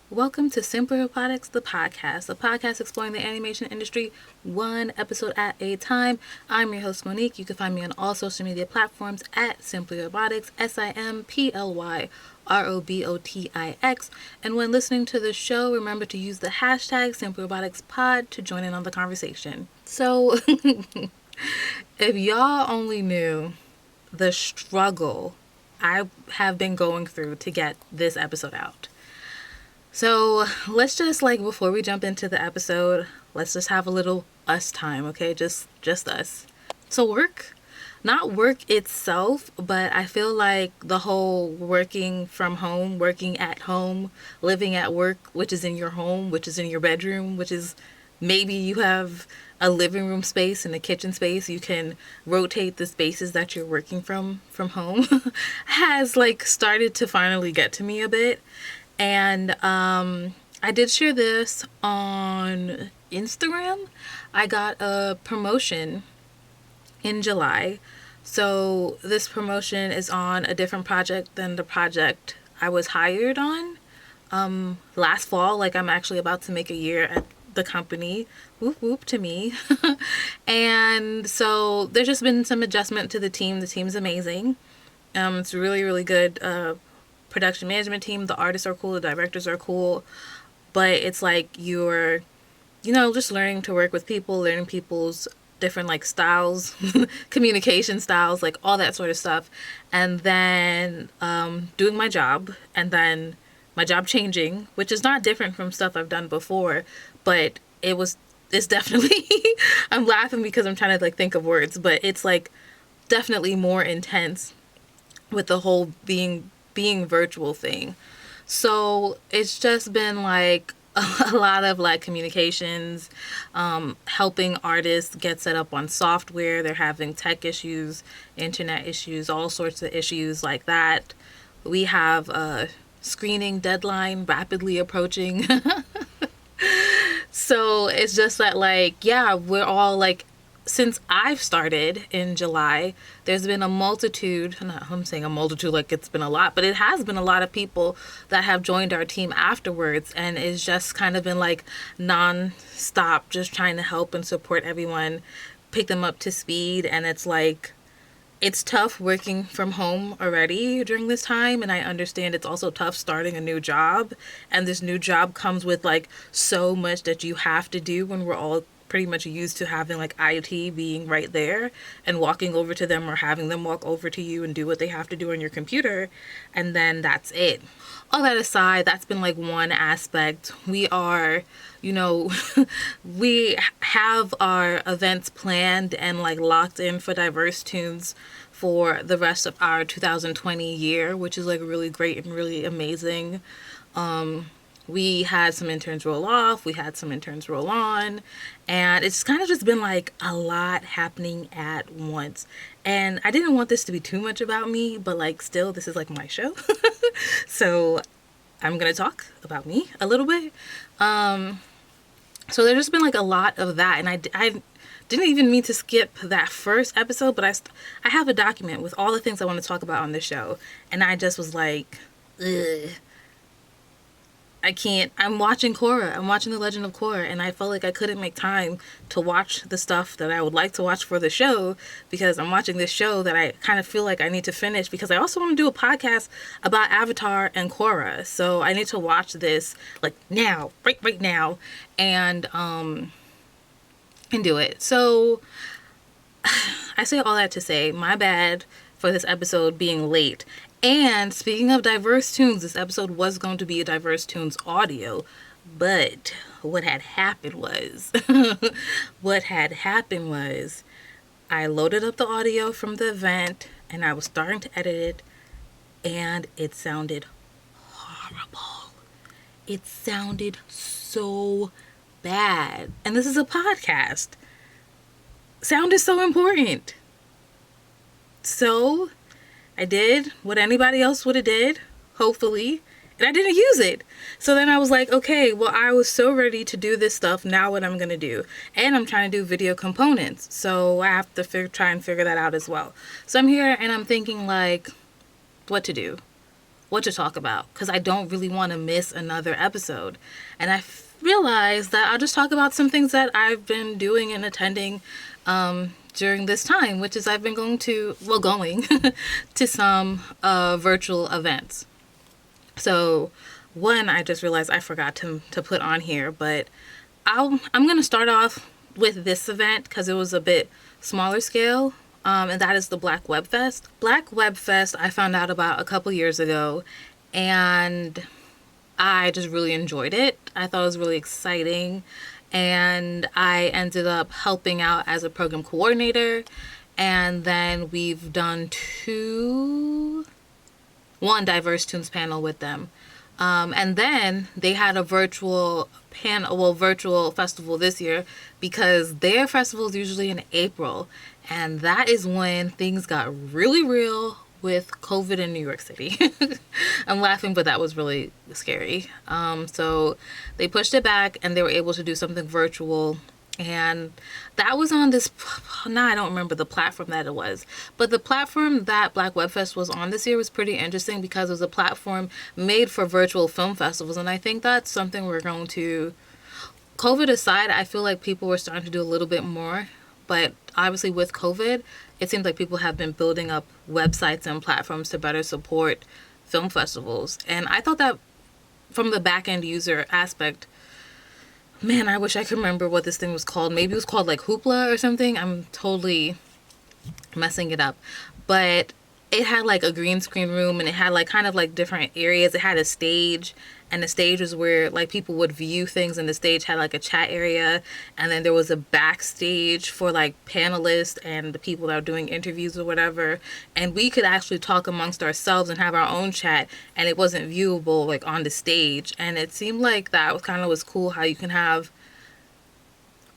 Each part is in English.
Welcome to Simply Robotics, the podcast exploring the animation industry one episode at a time. I'm your host, Monique. You can find me on all social media platforms at Simply Robotics, SimplyRobotix. And when listening to the show, remember to use the hashtag SimplyRoboticsPod to join in on the conversation. So, if y'all only knew the struggle I have been going through to get this episode out. So let's just, before we jump into the episode, let's just have a little us time, okay? Just us. So not work itself, but I feel like the whole working from home, working at home, living at work, which is in your home, which is in your bedroom, which is maybe you have a living room space and a kitchen space. You can rotate the spaces that you're working from home has started to finally get to me a bit. And I did share this on Instagram. I got a promotion in July. So this promotion is on a different project than the project I was hired on last fall. I'm actually about to make a year at the company. Whoop whoop to me. And so there's just been some adjustment to the team. The team's amazing. It's really, really good production management team. The artists are cool, the directors are cool, but it's you're just learning to work with people, learning people's different styles, communication styles, all that sort of stuff, and then doing my job, and then my job changing, which is not different from stuff I've done before, but it's definitely I'm laughing because I'm trying to think of words, but it's definitely more intense with the whole being virtual thing. So it's just been a lot of communications, helping artists get set up on software. They're having tech issues, internet issues, all sorts of issues like that. We have a screening deadline rapidly approaching. So it's just that we're all since I've started in July, there's been a multitude, I'm saying a multitude it's been a lot, but it has been a lot of people that have joined our team afterwards, and it's just kind of been non-stop, just trying to help and support everyone, pick them up to speed. And it's it's tough working from home already during this time, and I understand it's also tough starting a new job, and this new job comes with so much that you have to do when we're all pretty much used to having IT being right there and walking over to them or having them walk over to you and do what they have to do on your computer, and then that's it. All that aside, that's been one aspect. We are, we have our events planned and locked in for Diverse Tunes for the rest of our 2020 year, which is really great and really amazing. We had some interns roll off, we had some interns roll on, and it's kind of just been a lot happening at once. And I didn't want this to be too much about me, but still, this is my show. So I'm going to talk about me a little bit. So there's just been a lot of that, and I didn't even mean to skip that first episode, but I have a document with all the things I want to talk about on this show, and I just was ugh. I can't. I'm watching Korra. I'm watching The Legend of Korra, and I felt I couldn't make time to watch the stuff that I would like to watch for the show, because I'm watching this show that I kind of feel I need to finish, because I also want to do a podcast about Avatar and Korra. So I need to watch this now, right now, and do it. So I say all that to say, my bad for this episode being late. And speaking of Diverse Tunes, this episode was going to be a Diverse Tunes audio, but what had happened was, I loaded up the audio from the event, and I was starting to edit it, and it sounded horrible. It sounded so bad. And this is a podcast. Sound is so important. So I did what anybody else would have did, hopefully, and I didn't use it. So then I was like, okay, well, I was so ready to do this stuff. Now what I'm going to do. And I'm trying to do video components. So I have to try and figure that out as well. So I'm here and I'm thinking like what to do, what to talk about, because I don't really want to miss another episode. And I realized that I'll just talk about some things that I've been doing and attending during this time, which is I've been going to to some virtual events. So one, I just realized I forgot to put on here, but I'm going to start off with this event because it was a bit smaller scale, and that is the Black Web Fest. Black Web Fest I found out about a couple years ago, and I just really enjoyed it. I thought it was really exciting, and I ended up helping out as a program coordinator, and then we've done one diverse tunes panel with them. And then they had a virtual festival this year, because their festival is usually in April. And that is when things got really real with COVID in New York City. I'm laughing, but that was really scary. So they pushed it back and they were able to do something virtual. And that was on this, now I don't remember the platform that it was, but the platform that Black Web Fest was on this year was pretty interesting because it was a platform made for virtual film festivals. And I think that's something we're going to, COVID aside, I feel like people were starting to do a little bit more. But obviously with COVID, it seems like people have been building up websites and platforms to better support film festivals. And I thought that from the back end user aspect, man, I wish I could remember what this thing was called. Maybe it was called like Hoopla or something. I'm totally messing it up. But it had like a green screen room, and it had like kind of like different areas. It had a stage, and the stage was where like people would view things, and the stage had like a chat area, and then there was a backstage for like panelists and the people that were doing interviews or whatever, and we could actually talk amongst ourselves and have our own chat, and it wasn't viewable like on the stage. And it seemed like that was cool, how you can have,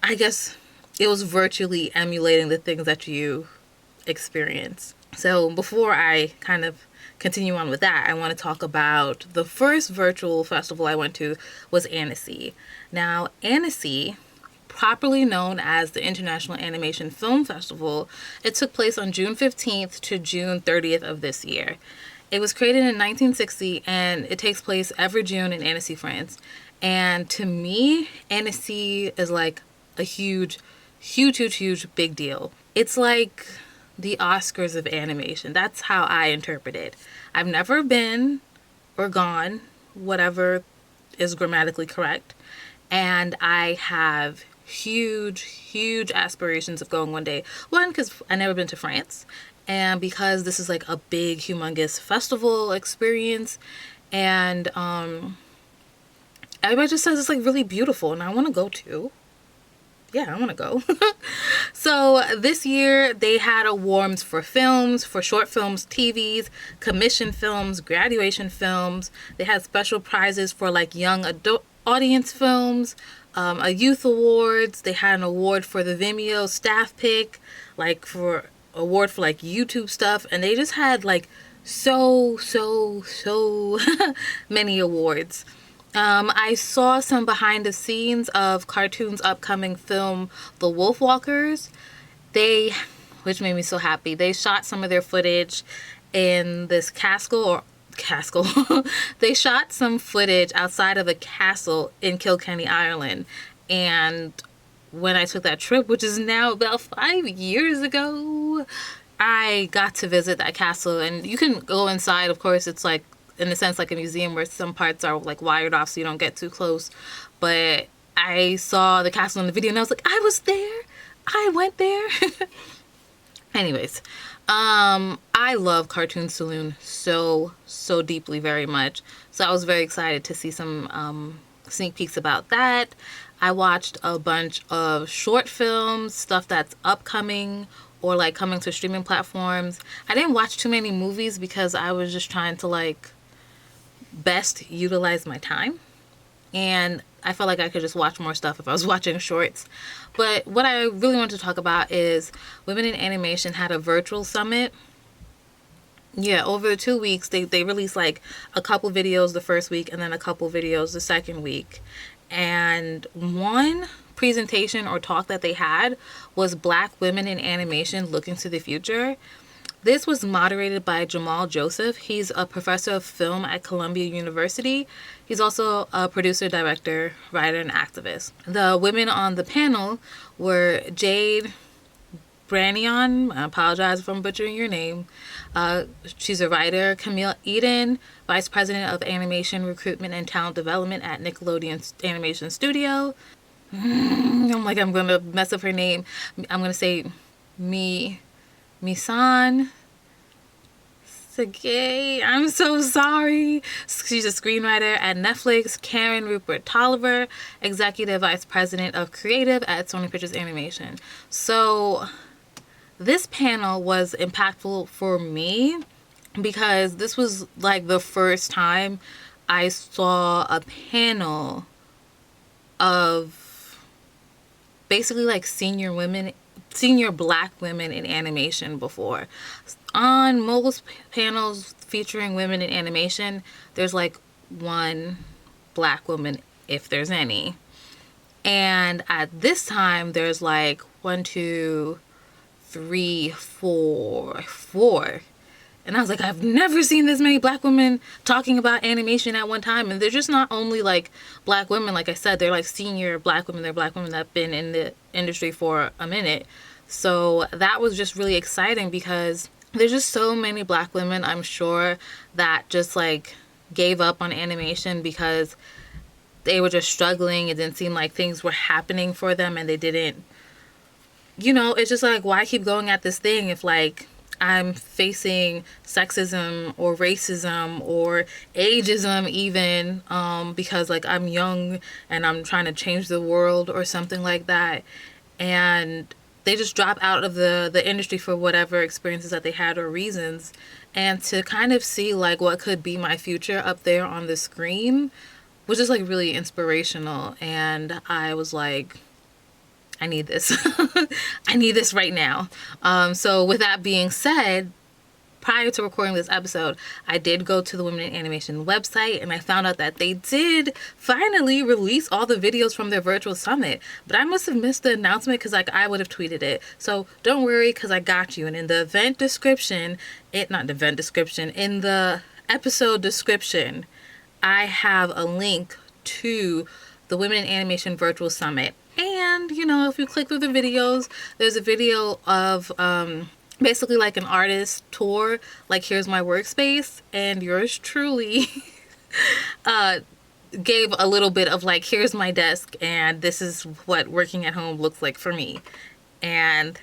I guess it was virtually emulating the things that you experience. So before I kind of continue on with that, I want to talk about the first virtual festival I went to was Annecy. Now, Annecy, properly known as the International Animation Film Festival, it took place on June 15th to June 30th of this year. It was created in 1960, and it takes place every June in Annecy, France. And to me, Annecy is like a huge big deal. It's like the Oscars of animation. That's how I interpret it. I've never been or gone, whatever is grammatically correct. And I have huge aspirations of going one day. One, because I've never been to France. And because this is like a big, humongous festival experience. And everybody just says it's like really beautiful. And I want to go too. Yeah, I want to go. So this year they had awards for films, for short films, TVs, commission films, graduation films. They had special prizes for like young adult audience films, a youth awards. They had an award for the Vimeo staff pick, like for award for like YouTube stuff. And they just had like so many awards. I saw some behind the scenes of Cartoon's upcoming film, The Wolfwalkers. Which made me so happy, they shot some of their footage in this castle. They shot some footage outside of a castle in Kilkenny, Ireland. And when I took that trip, which is now about 5 years ago, I got to visit that castle. And you can go inside, of course. It's like, in a sense, like a museum where some parts are like wired off so you don't get too close. But I saw the castle in the video and I was like, I was there. I went there. Anyways, I love Cartoon Saloon so deeply, very much. So I was very excited to see some sneak peeks about that. I watched a bunch of short films, stuff that's upcoming or like coming to streaming platforms. I didn't watch too many movies because I was just trying to like best utilize my time, and I felt like I could just watch more stuff if I was watching shorts. But what I really want to talk about is Women in Animation had a virtual summit. Yeah, over the 2 weeks, they released like a couple videos the first week and then a couple videos the second week. And one presentation or talk that they had was Black Women in Animation Looking to the Future. This was moderated by Jamal Joseph. He's a professor of film at Columbia University. He's also a producer, director, writer, and activist. The women on the panel were Jade Branion, I apologize if I'm butchering your name. She's a writer. Camille Eden, Vice President of Animation Recruitment and Talent Development at Nickelodeon Animation Studio. I'm going to mess up her name. I'm going to say Misan Segay. I'm so sorry. She's a screenwriter at Netflix. Karen Rupert Tolliver, Executive Vice President of Creative at Sony Pictures Animation. So this panel was impactful for me because this was like the first time I saw a panel of basically like senior Black women in animation before. On most panels featuring women in animation, there's like one Black woman, if there's any. And at this time, there's like 1, 2, 3, 4. And I was like, I've never seen this many Black women talking about animation at one time. And they're just not only like Black women, like I said, they're like senior Black women. They're Black women that have been in the industry for a minute. So that was just really exciting because there's just so many Black women, I'm sure, that just like gave up on animation because they were just struggling. It didn't seem like things were happening for them and they didn't, it's just like, why keep going at this thing if like I'm facing sexism or racism or ageism even because like I'm young and I'm trying to change the world or something like that. And they just drop out of the industry for whatever experiences that they had or reasons. And to kind of see like what could be my future up there on the screen was just like really inspirational. And I was like, I need this. I need this right now. So with that being said, prior to recording this episode, I did go to the Women in Animation website and I found out that they did finally release all the videos from their virtual summit. But I must have missed the announcement because like I would have tweeted it. So don't worry because I got you. And in the event description, in the episode description, I have a link to the Women in Animation virtual summit. And, if you click through the videos, there's a video of basically like an artist tour, like here's my workspace, and yours truly gave a little bit of like, here's my desk, and this is what working at home looks like for me. And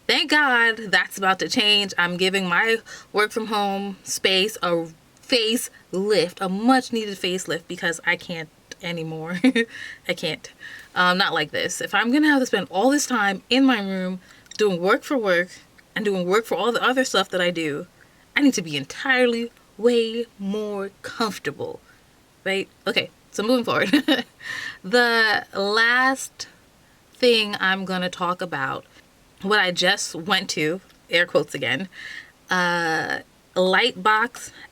thank God that's about to change. I'm giving my work from home space a facelift, a much needed facelift, because I can't anymore. I can't. Not like this. If I'm gonna have to spend all this time in my room doing work for work and doing work for all the other stuff that I do, I need to be entirely way more comfortable, right? Okay, so moving forward. The last thing I'm gonna talk about, what I just went to, air quotes again, Lightbox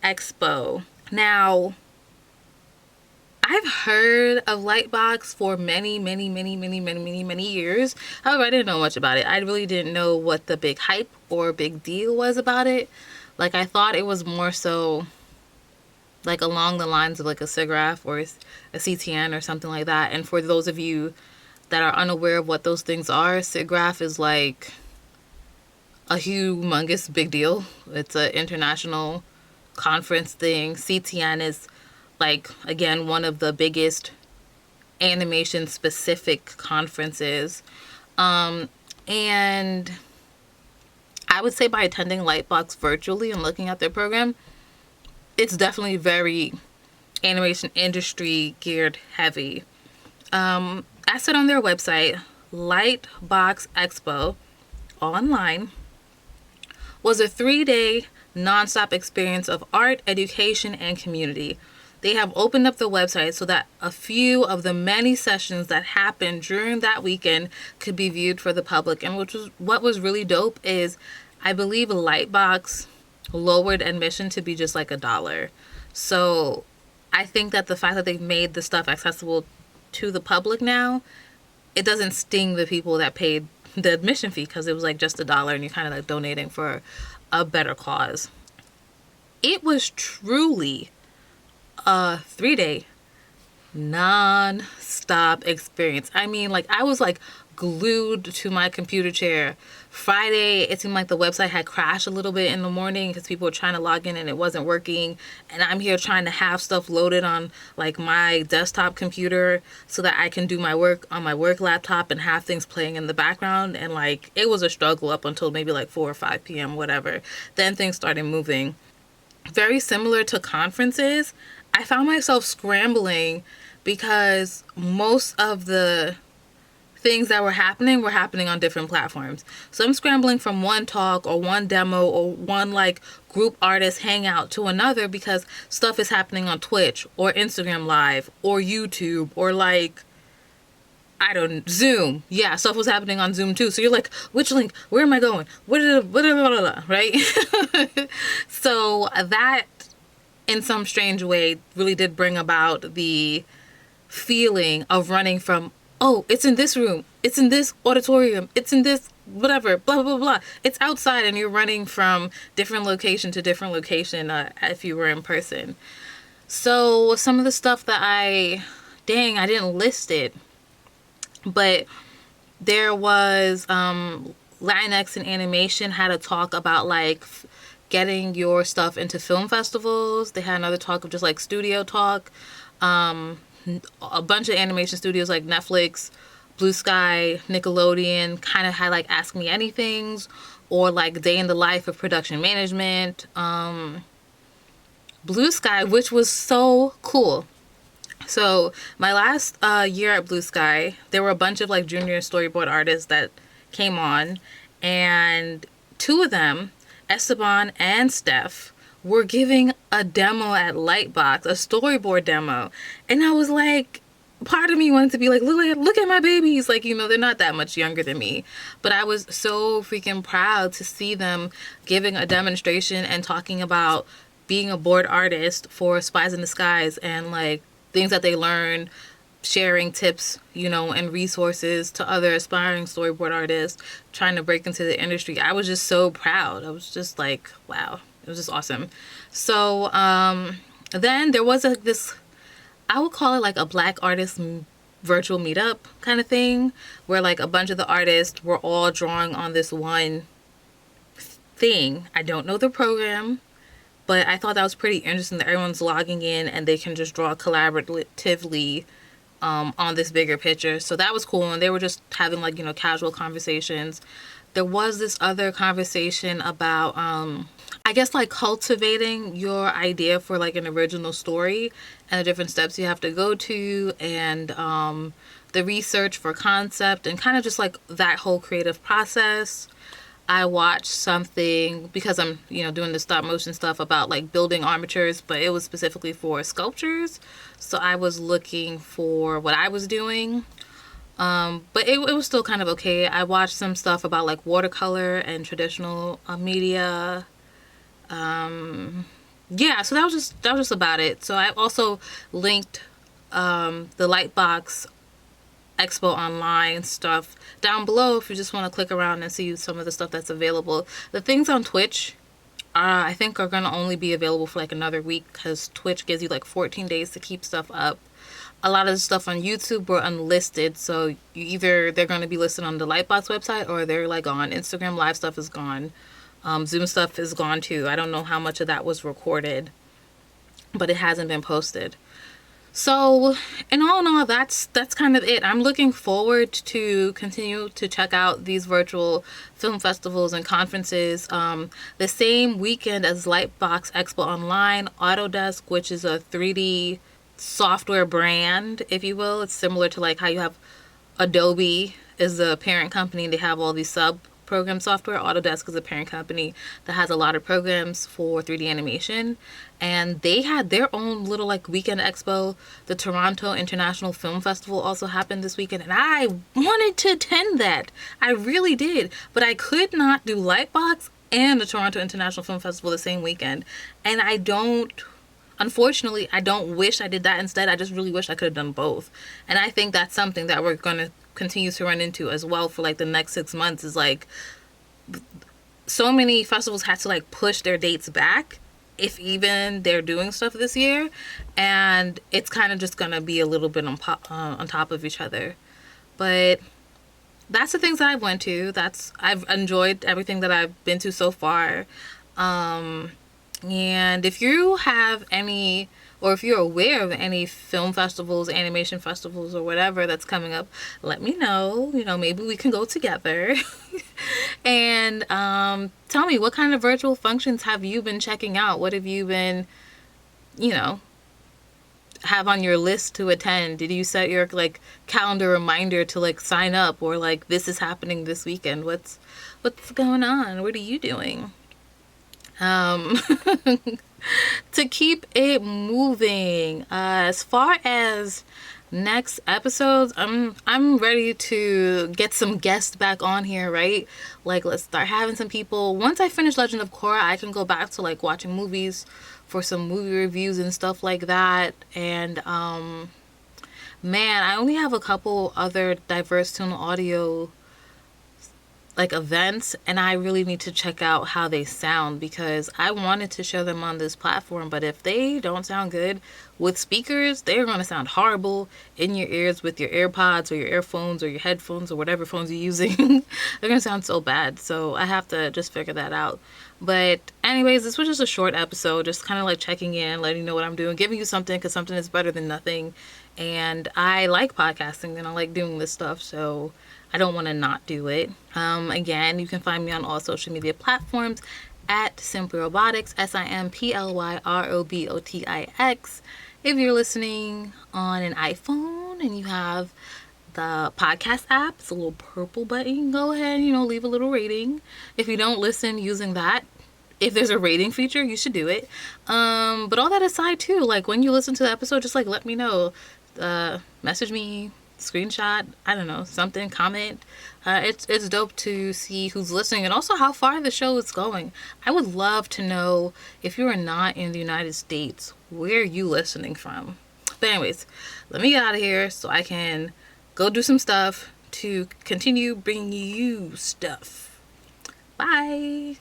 Expo. Now, I've heard of Lightbox for many years. However, I didn't know much about it. I really didn't know what the big hype or big deal was about it. Like, I thought it was more so like along the lines of like a SIGGRAPH or a CTN or something like that. And for those of you that are unaware of what those things are, SIGGRAPH is like a humongous big deal. It's an international conference thing. CTN is like, again, one of the biggest animation specific conferences. And I would say by attending Lightbox virtually and looking at their program, it's definitely very animation industry geared heavy. As said on their website, Lightbox Expo online was a 3-day nonstop experience of art, education, and community. They have opened up the website so that a few of the many sessions that happened during that weekend could be viewed for the public. And what was really dope is I believe Lightbox lowered admission to be just like $1. So I think that the fact that they've made the stuff accessible to the public now, it doesn't sting the people that paid the admission fee, because it was like just $1 and you're kind of like donating for a better cause. It was truly a 3-day non-stop experience. I mean, like, I was like glued to my computer chair. Friday, it seemed like the website had crashed a little bit in the morning because people were trying to log in and it wasn't working, and I'm here trying to have stuff loaded on like my desktop computer so that I can do my work on my work laptop and have things playing in the background. And like, it was a struggle up until maybe like 4 or 5 p.m. whatever. Then things started moving. Very similar to conferences, I found myself scrambling because most of the things that were happening on different platforms. So I'm scrambling from one talk or one demo or one like group artist hangout to another because stuff is happening on Twitch or Instagram Live or YouTube or like, I don't, Zoom. Yeah, stuff was happening on Zoom too. So you're like, which link? Where am I going? Right? So that, in some strange way, really did bring about the feeling of running from, oh, it's in this room, it's in this auditorium, it's in this whatever, blah, blah, blah. It's outside and you're running from different location to different location if you were in person. So some of the stuff that I didn't list it, but there was Latinx in Animation had a talk about like getting your stuff into film festivals. They had another talk of just like studio talk. A bunch of animation studios like Netflix, Blue Sky, Nickelodeon kind of had like Ask Me Anythings or like Day in the Life of Production Management. Blue Sky, which was so cool. So my last year at Blue Sky, there were a bunch of like junior storyboard artists that came on, and two of them, Esteban and Steph, were giving a demo at Lightbox, a storyboard demo. And I was like, part of me wanted to be like, look at my babies. Like, you know, they're not that much younger than me. But I was so freaking proud to see them giving a demonstration and talking about being a board artist for Spies in Disguise and like things that they learned, sharing tips, you know, and resources to other aspiring storyboard artists trying to break into the industry. I was just so proud. I was just like, wow. It was just awesome. So then there was this, I would call it like a Black artist virtual meetup kind of thing, where like a bunch of the artists were all drawing on this one thing. I don't know the program, but I thought that was pretty interesting that everyone's logging in and they can just draw collaboratively on this bigger picture. So that was cool. And they were just having like, you know, casual conversations. There was this other conversation about I guess like cultivating your idea for like an original story and the different steps you have to go to, and the research for concept and kind of just like that whole creative process. I watched something because I'm, you know, doing the stop motion stuff about like building armatures, but it was specifically for sculptures. So I was looking for what I was doing. But it was still kind of okay. I watched some stuff about like watercolor and traditional media. Yeah, so that was just about it. So I also linked the Lightbox Expo online stuff down below if you just want to click around and see some of the stuff that's available. The things on Twitch I think are going to only be available for like another week because Twitch gives you like 14 days to keep stuff up. A lot of the stuff on YouTube were unlisted, so they're going to be listed on the Lightbox website or they're like on Instagram Live stuff is gone. Zoom stuff is gone too. I don't know how much of that was recorded, but it hasn't been posted. So, in all, that's kind of it. I'm looking forward to continue to check out these virtual film festivals and conferences. The same weekend as Lightbox Expo Online, Autodesk, which is a 3D software brand, if you will. It's similar to like how you have Adobe is the parent company. They have all these sub-program software. Autodesk is a parent company that has a lot of programs for 3D animation. And they had their own little like weekend expo. The Toronto International Film Festival also happened this weekend. And I wanted to attend that. I really did. But I could not do Lightbox and the Toronto International Film Festival the same weekend. And unfortunately, I don't wish I did that instead. I just really wish I could have done both. And I think that's something that we're going to continue to run into as well for like the next 6 months, is like so many festivals had to like push their dates back, if even they're doing stuff this year, and it's kind of just gonna be a little bit on top of each other. But that's the things that I've went to. I've enjoyed everything that I've been to so far. And if you have any, or if you're aware of any film festivals, animation festivals, or whatever that's coming up, let me know. Maybe we can go together. And tell me, what kind of virtual functions have you been checking out? What have you been, have on your list to attend? Did you set your like calendar reminder to like sign up, or like this is happening this weekend? What's going on? What are you doing? To keep it moving, as far as next episodes, I'm ready to get some guests back on here, right? Like, let's start having some people. Once I finish Legend of Korra, I can go back to like watching movies for some movie reviews and stuff like that. And man, I only have a couple other diverse tone audio like events, and I really need to check out how they sound, because I wanted to show them on this platform, but if they don't sound good with speakers, they're going to sound horrible in your ears with your AirPods or your earphones or your headphones or whatever phones you're using. They're going to sound so bad, so I have to just figure that out. But anyways, this was just a short episode, just kind of like checking in, letting you know what I'm doing, giving you something, because something is better than nothing. And I like podcasting and I like doing this stuff, so I don't want to not do it. Again, you can find me on all social media platforms at Simply Robotics, SIMPLYROBOTIX. If you're listening on an iPhone and you have the podcast app, it's a little purple button. Go ahead, leave a little rating. If you don't listen using that, if there's a rating feature, you should do it. But all that aside too, like when you listen to the episode, just like let me know. Message me, screenshot, I don't know, something, comment. It's dope to see who's listening and also how far the show is going. I would love to know, if you are not in the United States, where are you listening from? But anyways, let me get out of here so I can go do some stuff to continue bringing you stuff. Bye.